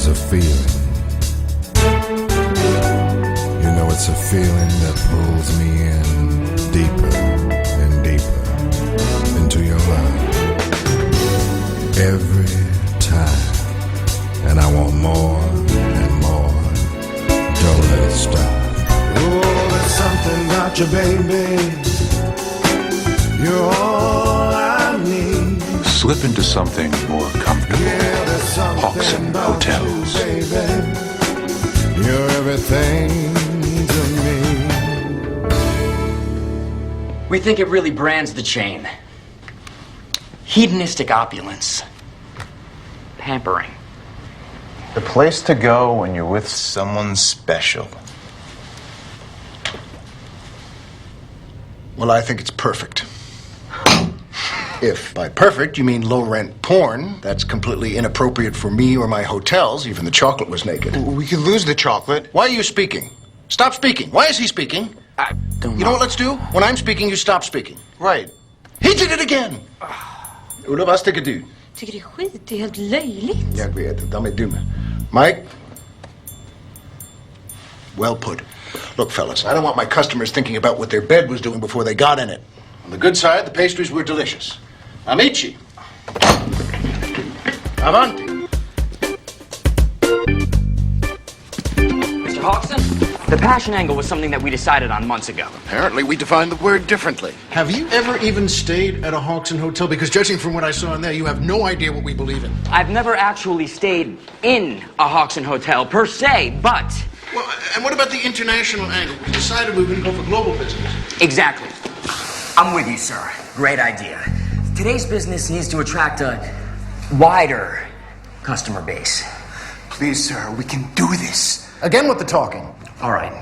There's a feeling. You know, it's a feeling that pulls me in deeper and deeper into your love. Every time. And I want more and more. Don't let it stop. Oh, there's something about you, baby. You're all I need. Slip into something more comfortable. Yeah, there's something Hawkson about Hotels. you, baby. You're everything to me. We think it really brands the chain. Hedonistic opulence. Pampering. The place to go when you're with someone special. Well, I think it's perfect. If by perfect you mean low-rent porn, that's completely inappropriate for me or my hotels. Even the chocolate was naked. We could lose the chocolate. Why are you speaking? Stop speaking. Why is he speaking? I don't know. You know what let's do? When I'm speaking, you stop speaking. Right. He did it again! Ola, vad sticker du? Tycker det är skit, det är helt löjligt. Jag vet, de är dumma. Mike? Well put. Look, fellas, I don't want my customers thinking about what their bed was doing before they got in it. On the good side, the pastries were delicious. Amici. Avanti. Mr. Hawkson, the passion angle was something that we decided on months ago. Apparently, we defined the word differently. Have you ever even stayed at a Hawkson hotel? Because judging from what I saw in there, you have no idea what we believe in. I've never actually stayed in a Hawkson hotel per se, but... Well, and what about the international angle? We decided we were going to go for global business. Exactly. I'm with you, sir. Great idea. Today's business needs to attract a wider customer base. Please, sir, we can do this. Again with the talking. All right.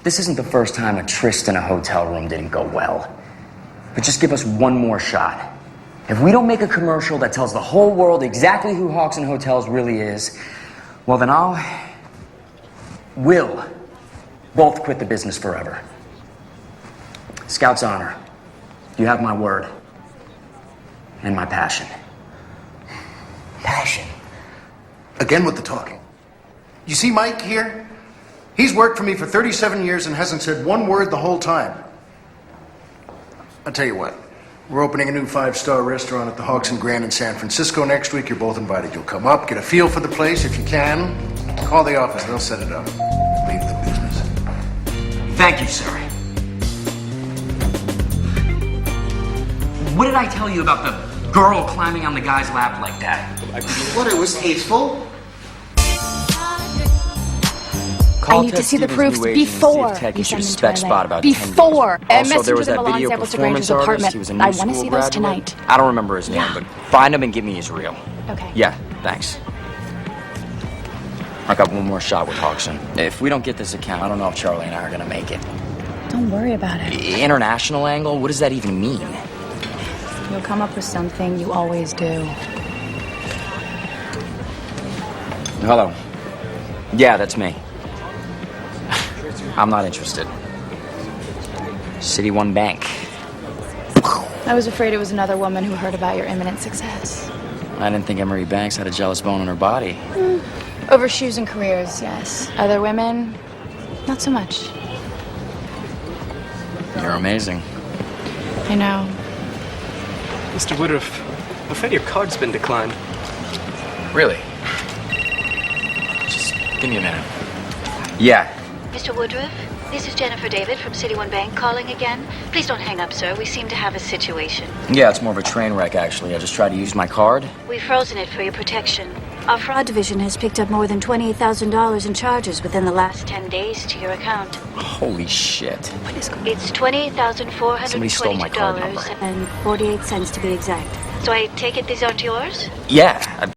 This isn't the first time a tryst in a hotel room didn't go well. But just give us one more shot. If we don't make a commercial that tells the whole world exactly who Hawkson Hotels really is, well, then we'll both quit the business forever. Scout's honor. You have my word. And my passion. Passion. Again with the talking. You see Mike here? He's worked for me for 37 years and hasn't said one word the whole time. I'll tell you what. We're opening a new 5-star restaurant at the Hawkson Grand in San Francisco next week. You're both invited. You'll come up, get a feel for the place if you can. Call the office. They'll set it up. Leave the business. Thank you, sir. What did I tell you about the girl climbing on the guy's lap like that? What, it was hateful? I need to see the proofs before you send them to LA. Before. Also, there was that video performance artist. He was a new school graduate. I don't remember his name, but find him and give me his reel. Okay. Yeah, thanks. I got one more shot with Hawkson. If we don't get this account, I don't know if Charlie and I are gonna make it. Don't worry about it. International angle? What does that even mean? You'll come up with something. You always do. Hello. Yeah, that's me. I'm not interested. City One Bank. I was afraid it was another woman who heard about your imminent success. I didn't think Emery Banks had a jealous bone in her body. Over shoes and careers, yes. Other women, not so much. You're amazing. I know. Mr. Woodruff, I'm afraid your card's been declined. Really? Just give me a minute. Yeah. Mr. Woodruff, this is Jennifer David from City One Bank calling again. Please don't hang up, sir. We seem to have a situation. Yeah, it's more of a train wreck, actually. I just tried to use my card. We've frozen it for your protection. Our fraud division has picked up more than $28,000 in charges within the last 10 days to your account. Holy shit. It's $28,422 number. and 48 cents to be exact. So I take it these aren't yours? Yeah.